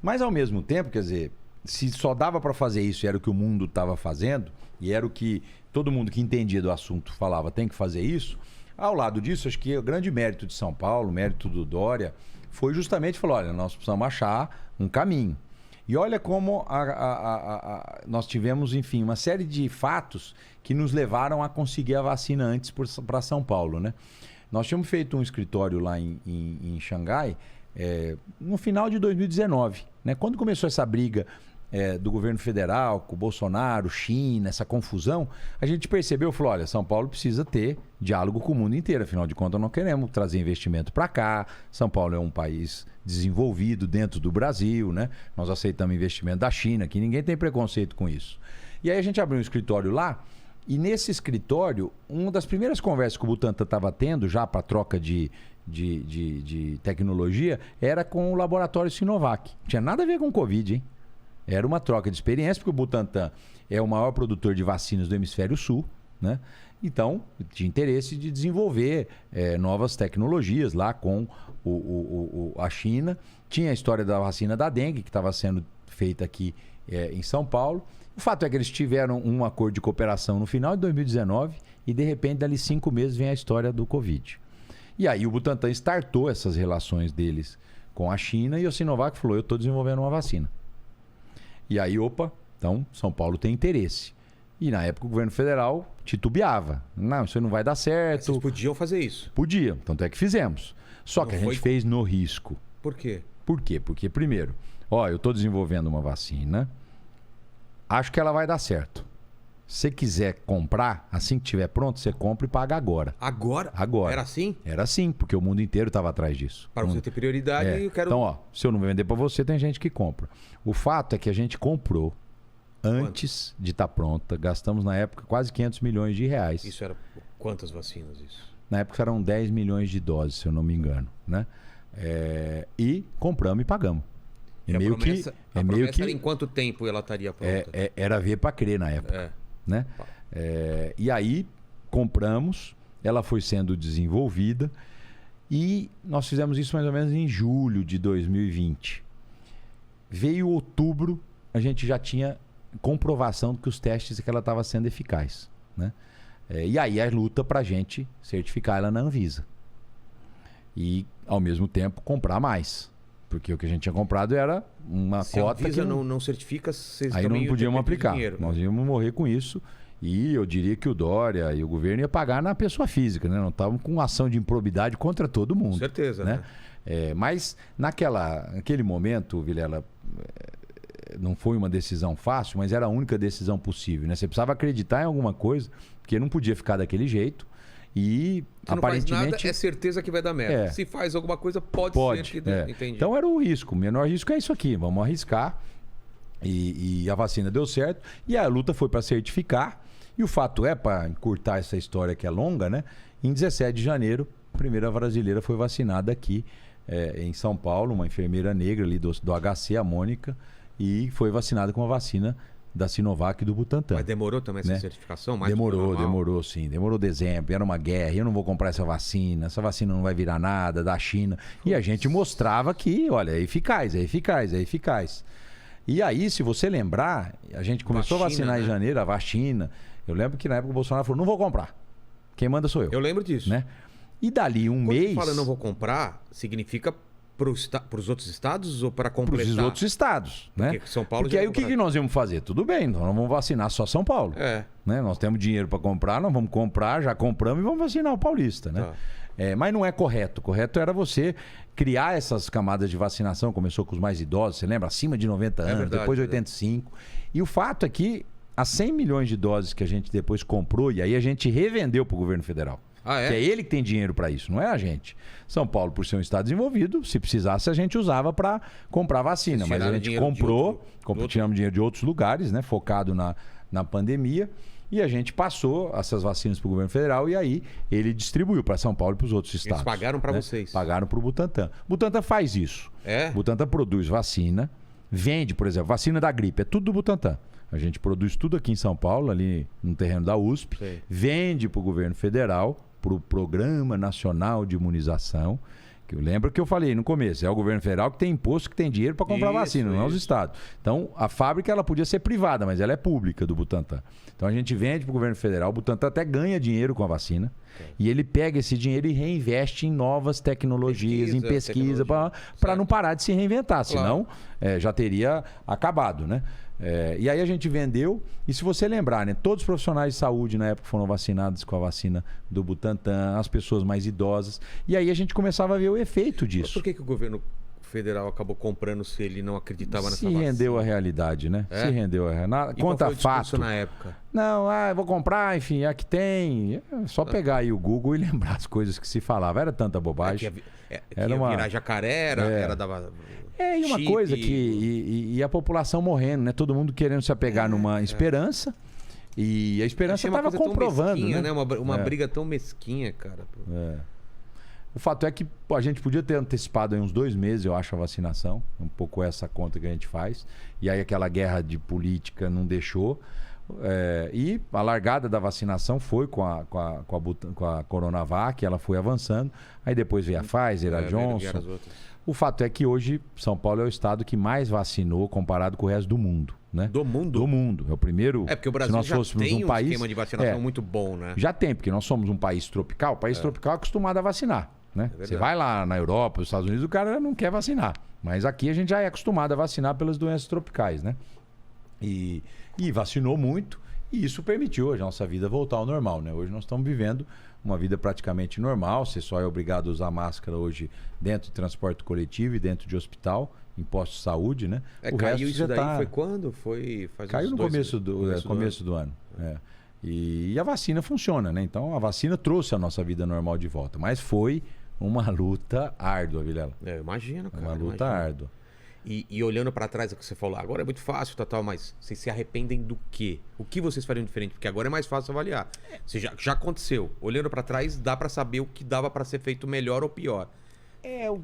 Mas ao mesmo tempo, quer dizer, se só dava para fazer isso e era o que o mundo estava fazendo, e era o que todo mundo que entendia do assunto falava, tem que fazer isso, ao lado disso, acho que o grande mérito de São Paulo, o mérito do Dória, foi justamente falar, olha, nós precisamos achar um caminho. E olha como nós tivemos, enfim, uma série de fatos que nos levaram a conseguir a vacina antes para São Paulo, né? Nós tínhamos feito um escritório lá em Xangai no final de 2019, né? Quando começou essa briga do governo federal com o Bolsonaro, China, essa confusão, a gente percebeu, falou, olha, São Paulo precisa ter diálogo com o mundo inteiro, afinal de contas não queremos trazer investimento para cá, São Paulo é um país desenvolvido dentro do Brasil, né? Nós aceitamos investimento da China, que ninguém tem preconceito com isso. E aí a gente abriu um escritório lá, e nesse escritório, uma das primeiras conversas que o Butantan estava tendo, já para troca de tecnologia, era com o laboratório Sinovac. Não tinha nada a ver com o Covid, hein? Era uma troca de experiência, porque o Butantan é o maior produtor de vacinas do Hemisfério Sul, né? Então, tinha interesse de desenvolver novas tecnologias lá com a China. Tinha a história da vacina da dengue, que estava sendo feita aqui em São Paulo. O fato é que eles tiveram um acordo de cooperação no final de 2019 e, de repente, dali 5 meses vem a história do Covid. E aí o Butantan startou essas relações deles com a China e o Sinovac falou, eu estou desenvolvendo uma vacina. E aí, então São Paulo tem interesse. E na época o governo federal titubeava. Não, isso não vai dar certo. Vocês podiam fazer isso? Podia, tanto é que fizemos. Só que a gente fez no risco. Por quê? Por quê? Porque, primeiro, eu estou desenvolvendo uma vacina, acho que ela vai dar certo. Se você quiser comprar, assim que estiver pronto, você compra e paga agora. Agora? Agora. Era assim? Era assim, porque o mundo inteiro estava atrás disso. Para você ter prioridade, eu quero... Então, se eu não vender para você, tem gente que compra. O fato é que a gente comprou antes de estar pronta. Gastamos, na época, quase 500 milhões de reais. Isso era quantas vacinas? Isso? Na época eram 10 milhões de doses, se eu não me engano, né? E compramos e pagamos. E a promessa era em quanto tempo ela estaria pronta? Era ver para crer na época. Né? E aí compramos, ela foi sendo desenvolvida e nós fizemos isso mais ou menos em julho de 2020. Veio outubro, a gente já tinha comprovação de que os testes que ela estava sendo eficaz, né? E aí a luta para a gente certificar ela na Anvisa e ao mesmo tempo comprar mais. Porque o que a gente tinha comprado era uma Se cota a Anvisa que não certifica, vocês aí não podíamos aplicar. Dinheiro, nós íamos morrer com isso. E eu diria que o Dória e o governo ia pagar na pessoa física, né? Não estavam com ação de improbidade contra todo mundo. Com certeza, né? Mas naquele momento, Vilela, não foi uma decisão fácil, mas era a única decisão possível, né? Você precisava acreditar em alguma coisa, porque não podia ficar daquele jeito. E se aparentemente não faz nada, é certeza que vai dar merda. Se faz alguma coisa, pode ser que... Entendi. Então era o risco. O menor risco é isso aqui. Vamos arriscar. E a vacina deu certo. E a luta foi para certificar. E o fato é, para encurtar essa história que é longa, né? Em 17 de janeiro, a primeira brasileira foi vacinada aqui em São Paulo, uma enfermeira negra ali do HC, a Mônica, e foi vacinada com a vacina da Sinovac e do Butantan. Mas demorou também essa certificação? Demorou sim. Demorou dezembro, era uma guerra, eu não vou comprar essa vacina não vai virar nada, da China. E a gente mostrava que, olha, é eficaz. E aí, se você lembrar, a gente começou a vacinar em janeiro, a vacina. Eu lembro que na época o Bolsonaro falou, não vou comprar. Quem manda sou eu. Eu lembro disso. Né? E dali um mês... Quando fala não vou comprar, significa... Para os outros estados ou para completar? Para os outros estados, né? São Paulo Porque aí o que nós íamos fazer? Tudo bem, nós não vamos vacinar só São Paulo. Né? Nós temos dinheiro para comprar, nós vamos comprar, já compramos e vamos vacinar o paulista, né? Mas não é correto. Correto era você criar essas camadas de vacinação. Começou com os mais idosos, você lembra? Acima de 90 anos, verdade, depois 85. E o fato é que as 100 milhões de doses que a gente depois comprou, e aí a gente revendeu para o governo federal. Que é ele que tem dinheiro para isso, não é a gente. São Paulo, por ser um estado desenvolvido, se precisasse, a gente usava para comprar vacina. Mas a gente comprou, tiramos dinheiro de outros lugares, né? Focado na pandemia. E a gente passou essas vacinas para o governo federal e aí ele distribuiu para São Paulo e para os outros estados. Eles pagaram para vocês? Pagaram para o Butantan. O Butantan faz isso. O Butantan produz vacina, vende, por exemplo, vacina da gripe, é tudo do Butantan. A gente produz tudo aqui em São Paulo, ali no terreno da USP, vende para o governo federal, para o Programa Nacional de Imunização, Eu lembro que eu falei no começo, é o governo federal que tem imposto, que tem dinheiro para comprar vacina, não é os estados. Então, a fábrica ela podia ser privada, mas ela é pública do Butantan. Então, a gente vende para o governo federal, o Butantan até ganha dinheiro com a vacina, e ele pega esse dinheiro e reinveste em novas tecnologias, em pesquisa, para não parar de se reinventar, senão já teria acabado, né? E aí a gente vendeu, e se você lembrar, né, todos os profissionais de saúde na época foram vacinados com a vacina do Butantan, as pessoas mais idosas, e aí a gente começava a ver o efeito disso. Mas por que o governo federal acabou comprando se ele não acreditava nessa vacina? Se rendeu à realidade, né? Se rendeu à realidade. Conta fato. Na época? Não, eu vou comprar, enfim, aqui tem. É só pegar aí o Google e lembrar as coisas que se falava. Era tanta bobagem. Era virar jacaré, era da... E uma coisa que... E a população morrendo, né? Todo mundo querendo se apegar numa esperança. E a esperança estava comprovando, mesquinha, né? Uma briga tão mesquinha, cara. O fato é que a gente podia ter antecipado aí uns 2 meses, eu acho, a vacinação. Um pouco essa conta que a gente faz. E aí aquela guerra de política não deixou. E a largada da vacinação foi com a Coronavac, ela foi avançando. Aí depois veio a Pfizer, a Johnson. O fato é que hoje São Paulo é o estado que mais vacinou comparado com o resto do mundo, né? Do mundo? Do mundo. É o primeiro... porque o Brasil se nós já fôssemos tem um país, esquema de vacinação muito bom, né? Já tem, porque nós somos um país tropical. O país tropical é acostumado a vacinar, né? Você vai lá na Europa, nos Estados Unidos, o cara não quer vacinar. Mas aqui a gente já é acostumado a vacinar pelas doenças tropicais, né? E vacinou muito, e isso permitiu a nossa vida voltar ao normal, né? Hoje nós estamos vivendo uma vida praticamente normal. Você só é obrigado a usar máscara hoje dentro de transporte coletivo e dentro de hospital, em posto de saúde, né? O caiu isso daí foi quando? Caiu no começo do ano. E a vacina funciona, né? Então a vacina trouxe a nossa vida normal de volta. Mas foi uma luta árdua, Vilela. Eu imagino, cara. Uma luta árdua. E olhando para trás, é o que você falou, agora é muito fácil, mas vocês se arrependem do quê? O que vocês fariam diferente? Porque agora é mais fácil avaliar. Já aconteceu. Olhando para trás, dá para saber o que dava para ser feito melhor ou pior.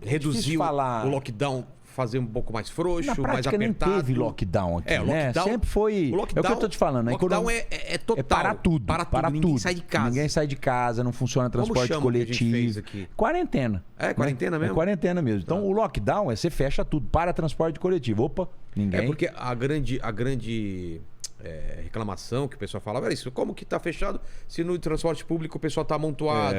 Reduzir o lockdown, fazer um pouco mais frouxo, na prática, mais apertado. Nem teve lockdown aqui, o né? lockdown, Sempre foi... O lockdown, é o que eu tô te falando. O lockdown é total. É para tudo. Para tudo. Ninguém sai de casa. Ninguém sai de casa, não funciona transporte coletivo. Que a gente fez aqui? Quarentena. Quarentena mesmo? É quarentena mesmo. Então o lockdown você fecha tudo, para transporte coletivo. Opa, ninguém... Porque a grande reclamação que o pessoal falava era isso. Como que tá fechado se no transporte público o pessoal tá amontoado?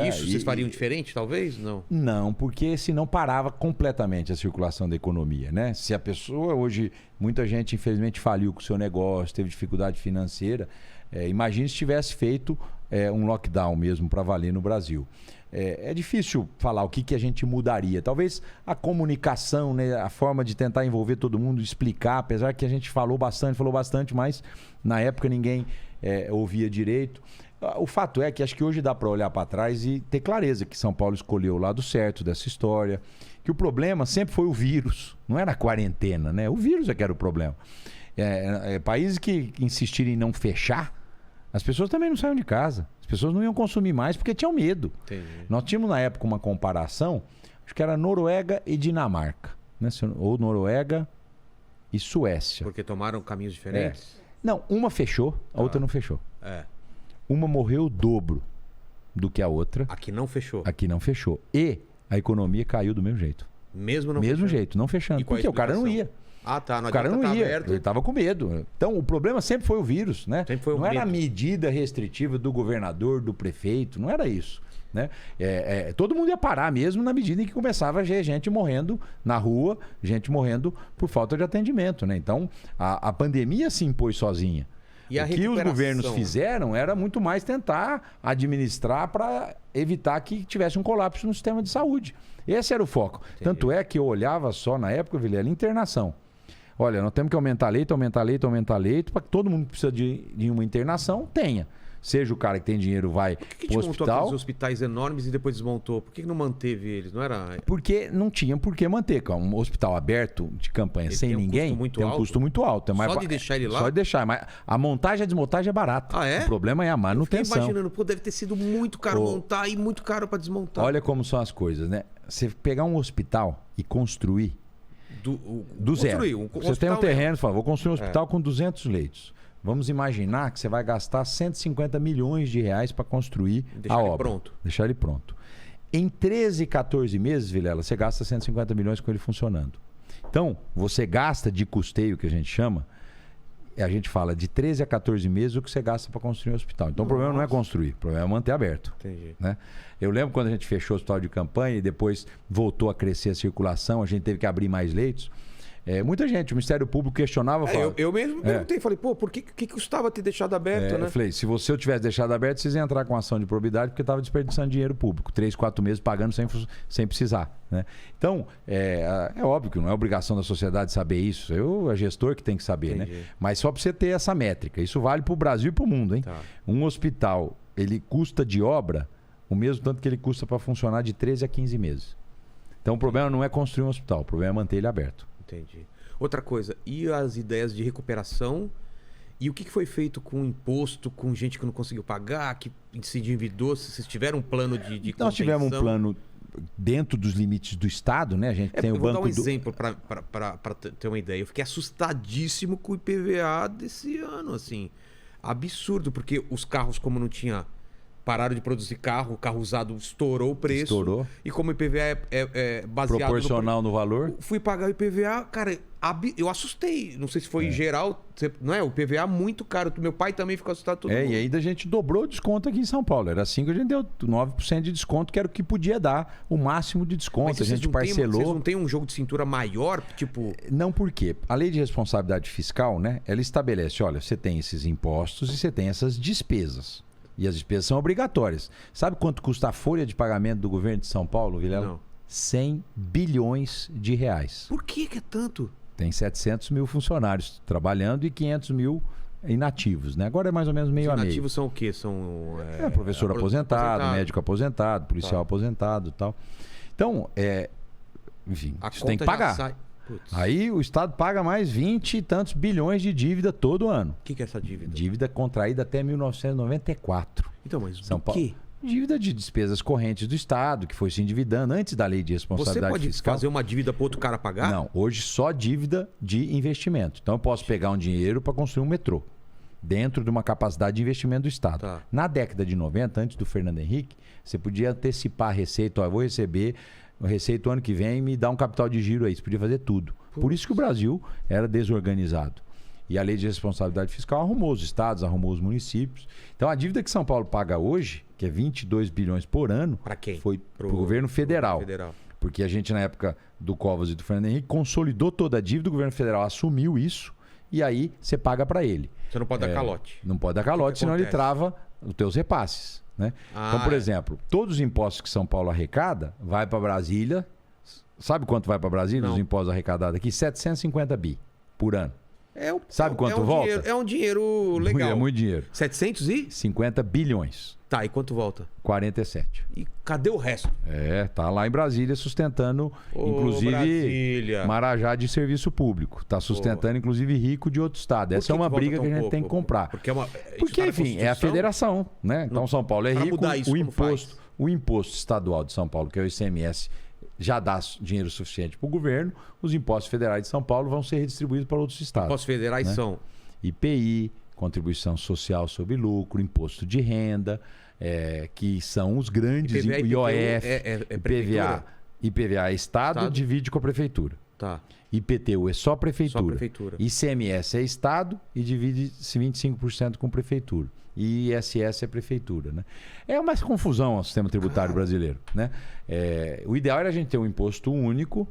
Isso vocês fariam diferente, talvez? Não. Não, porque senão parava completamente a circulação da economia, né? Se a pessoa hoje, muita gente infelizmente faliu com o seu negócio, teve dificuldade financeira, imagine se tivesse feito um lockdown mesmo para valer no Brasil. É difícil falar o que a gente mudaria. Talvez a comunicação, né? A forma de tentar envolver todo mundo, explicar, apesar que a gente falou bastante, mas na época ninguém ouvia direito. O fato é que acho que hoje dá para olhar para trás e ter clareza que São Paulo escolheu o lado certo dessa história, que o problema sempre foi o vírus, não era a quarentena, né? O vírus é que era o problema. Países que insistirem em não fechar, as pessoas também não saíam de casa. As pessoas não iam consumir mais porque tinham medo. Entendi. Nós tínhamos na época uma comparação, acho que era Noruega e Dinamarca, né? Ou Noruega e Suécia. Porque tomaram caminhos diferentes? Não, uma fechou, a outra não fechou. Uma morreu o dobro do que a outra. Aqui não fechou. Aqui não fechou. E a economia caiu do mesmo jeito. Mesmo não Mesmo fechando? jeito, não fechando. Porque o cara não ia. Não o cara não ia, aberto. ele estava com medo. Então o problema sempre foi o vírus, né? Não era a medida restritiva do governador, do prefeito, não era isso, né? Todo mundo ia parar mesmo na medida em que começava a ver gente morrendo na rua, gente morrendo por falta de atendimento, né? Então a pandemia se impôs sozinha. E o que os governos fizeram era muito mais tentar administrar para evitar que tivesse um colapso no sistema de saúde. Esse era o foco. Entendi. Tanto é que eu olhava só na época, Vilela, internação. Olha, nós temos que aumentar leito, para que todo mundo que precisa de uma internação tenha. Seja o cara que tem dinheiro vai pro hospital. Por que a gente montou aqueles hospitais enormes e depois desmontou? Por que não manteve eles? Não era... Porque não tinha por que manter. Um hospital aberto de campanha ele sem ninguém tem um custo muito alto. Só de deixar ele lá? Só de deixar. Mas a montagem e a desmontagem é barata. O problema é a manutenção. Eu fiquei imaginando, deve ter sido muito caro montar e muito caro para desmontar. Olha como são as coisas, né? Você pegar um hospital e construir do zero. Você tem um terreno e fala, vou construir um hospital com 200 leitos. Vamos imaginar que você vai gastar 150 milhões de reais para construir a obra. Pronto. Deixar ele pronto. Em 13, 14 meses, Vilela, você gasta 150 milhões com ele funcionando. Então, você gasta de custeio, que a gente chama, a gente fala de 13 a 14 meses o que você gasta para construir um hospital. Então, o problema não é construir, o problema é manter aberto. Entendi. Né? Eu lembro quando a gente fechou o hospital de campanha e depois voltou a crescer a circulação, a gente teve que abrir mais leitos. Muita gente, o Ministério Público questionava... falava, eu mesmo perguntei, falei, pô, por que custava ter deixado aberto, né? Eu falei, se eu tivesse deixado aberto, vocês iam entrar com ação de probidade porque estava desperdiçando dinheiro público. 3, 4 meses pagando sem precisar. Né? Então, é óbvio que não é obrigação da sociedade saber isso. É gestor que tem que saber, né? Mas só para você ter essa métrica. Isso vale para o Brasil e para o mundo, hein? Tá. Um hospital, ele custa de obra o mesmo tanto que ele custa para funcionar de 13 a 15 meses. Então, o problema não é construir um hospital, o problema é manter ele aberto. Entendi. Outra coisa, e as ideias de recuperação? E o que foi feito com o imposto, com gente que não conseguiu pagar, que se endividou? Se vocês tiveram um plano de Nós tivemos um plano dentro dos limites do Estado, né? A gente tem o banco. Vou dar um exemplo para ter uma ideia. Eu fiquei assustadíssimo com o IPVA desse ano, assim. Absurdo, porque os carros, como não tinha... Pararam de produzir carro, o carro usado estourou o preço. Estourou. E como o IPVA é baseado... Proporcional no valor. Fui pagar o IPVA, cara, eu assustei. Não sei se foi em geral, não é? O IPVA muito caro. Meu pai também ficou assustado. Todo mundo. E ainda a gente dobrou o desconto aqui em São Paulo. Era assim que a gente deu 9% de desconto, que era o que podia dar, o máximo de desconto. Mas a gente parcelou. Vocês não tem um jogo de cintura maior? Tipo... Não, por quê? A lei de responsabilidade fiscal, né? Ela estabelece, olha, você tem esses impostos e você tem essas despesas. E as despesas são obrigatórias. Sabe quanto custa a folha de pagamento do governo de São Paulo, Vilela? Não. 100 bilhões de reais. Por que é tanto? Tem 700 mil funcionários trabalhando e 500 mil inativos, né? Agora é mais ou menos meio a meio. Inativos são o quê? São... professor aposentado, médico aposentado, policial aposentado e tal. Então, enfim, isso tem que pagar. Aí o Estado paga mais 20 e tantos bilhões de dívida todo ano. O que é essa dívida? Dívida contraída até 1994. Então, mas São Paulo. Quê? Dívida de despesas correntes do Estado, que foi se endividando antes da lei de responsabilidade fiscal. Você pode fazer uma dívida para outro cara pagar? Não, hoje só dívida de investimento. Então eu posso pegar um dinheiro para construir um metrô, dentro de uma capacidade de investimento do Estado. Tá. Na década de 90, antes do Fernando Henrique, você podia antecipar a receita. Eu vou receber a receita o ano que vem e me dar um capital de giro aí. Você podia fazer tudo. Por isso que o Brasil era desorganizado. E a lei de responsabilidade fiscal arrumou os estados, arrumou os municípios. Então a dívida que São Paulo paga hoje, que é 22 bilhões por ano, para quem? Foi para o governo federal. Porque a gente, na época do Covas e do Fernando Henrique, consolidou toda a dívida, o governo federal assumiu isso e aí você paga para ele. Você não pode dar calote. Não pode dar calote, senão ele trava os teus repasses. Né? Então, por exemplo, todos os impostos que São Paulo arrecada, vai para Brasília. Sabe quanto vai para Brasília, os impostos arrecadados aqui? 750 bi por ano. Sabe quanto volta? Dinheiro, é um dinheiro legal. É muito dinheiro. 750 bilhões. Tá, e quanto volta? 47. E cadê o resto? Tá lá em Brasília sustentando, inclusive, Brasília. Marajá de serviço público. Tá sustentando, inclusive, rico de outro estado. Essa é uma briga que a gente tem que comprar. Porque enfim, é a federação, né? Então São Paulo é rico, o imposto estadual de São Paulo, que é o ICMS, já dá dinheiro suficiente para o governo. Os impostos federais de São Paulo vão ser redistribuídos para outros estados. Impostos federais são IPI, contribuição social sobre lucro, imposto de renda, que são os grandes, IOF, IPVA é estado, divide com a prefeitura. Tá. IPTU é só prefeitura. ICMS é estado e divide-se 25% com prefeitura. E ISS é prefeitura, né? É uma confusão o sistema tributário brasileiro, né? O ideal era a gente ter um imposto único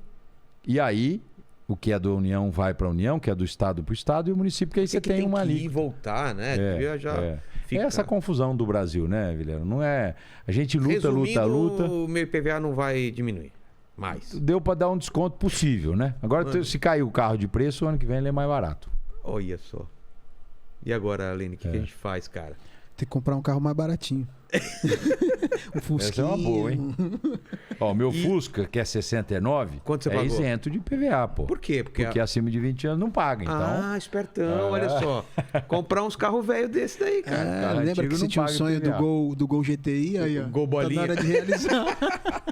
e aí o que é da União vai para a União, o que é do Estado para o Estado e o município, que aí você tem uma ali. E voltar, né? Fica... Essa confusão do Brasil, né, Vilela? Não é... A gente luta. O meu IPVA não vai diminuir mais. Deu para dar um desconto possível, né? Agora, se cair o carro de preço, o ano que vem ele é mais barato. Olha só. E agora, Aline, o que a gente faz, cara? Tem que comprar um carro mais baratinho. O Fusquinha. Essa é uma boa, hein? Ó, o meu Fusca, que é 69, quanto você pagou? Isento de PVA, pô. Por quê? Porque acima de 20 anos não paga, então... Espertão, olha só. Comprar uns carros velhos desse daí, cara. Lembra que você tinha o sonho do Gol GTI? Aí, ó. Gol bolinha. Tá na hora de realizar.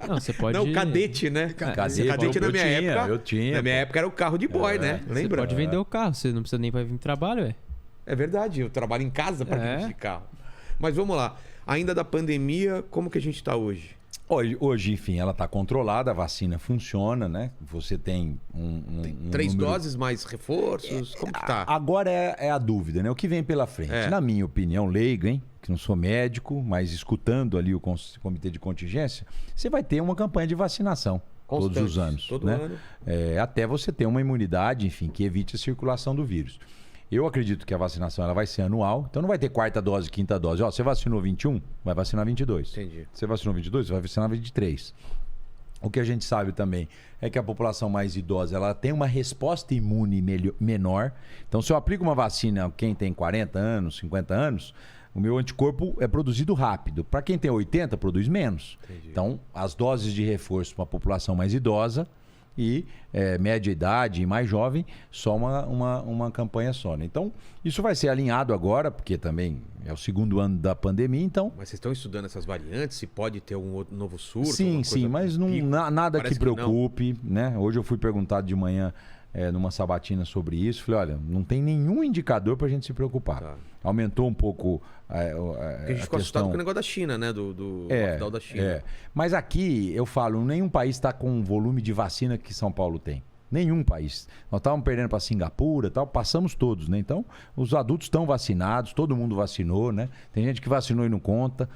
Não, você pode... Não, cadete, né? Cadete na minha época. Eu tinha. Na minha época era o carro de boy, né? Lembra? Você pode vender o carro, você não precisa nem vir de trabalho, ué. É verdade, eu trabalho em casa para dirigir carro. Mas vamos lá. Ainda da pandemia, como que a gente está hoje? Hoje, enfim, ela está controlada, a vacina funciona, né? Você tem Tem 3 número... doses mais reforços? Como que tá? Agora é a dúvida, né? O que vem pela frente? É. Na minha opinião, leigo, hein? Que não sou médico, mas escutando ali o comitê de contingência, você vai ter uma campanha de vacinação todos Constante, os anos. todo né? ano. Até você ter uma imunidade, enfim, que evite a circulação do vírus. Eu acredito que a vacinação ela vai ser anual, então não vai ter quarta dose, quinta dose. Ó, você vacinou 21, vai vacinar 22. Entendi. Você vacinou 22, você vai vacinar 23. O que a gente sabe também é que a população mais idosa ela tem uma resposta imune menor. Então, se eu aplico uma vacina quem tem 40 anos, 50 anos, o meu anticorpo é produzido rápido. Para quem tem 80, produz menos. Entendi. Então, as doses de reforço para a população mais idosa e média idade e mais jovem, só uma campanha só. Né? Então, isso vai ser alinhado agora, porque também é o 2º ano da pandemia, então... Mas vocês estão estudando essas variantes? Se pode ter um outro novo surto? Sim, mas não, nada que Parece preocupe. Né? Hoje eu fui perguntado de manhã numa sabatina sobre isso. Falei, olha, não tem nenhum indicador para a gente se preocupar. Tá. Aumentou um pouco Porque a gente ficou assustado com o negócio da China, né? Do lockdown da China. Mas aqui, eu falo, nenhum país está com o volume de vacina que São Paulo tem. Nenhum país. Nós estávamos perdendo para Singapura, tal, passamos todos, né? Então, os adultos estão vacinados, todo mundo vacinou, né? Tem gente que vacinou e não conta.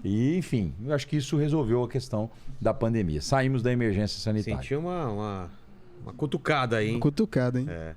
E, enfim, eu acho que isso resolveu a questão da pandemia. Saímos da emergência sanitária. Senti uma cutucada aí, hein? Cutucada, hein? É.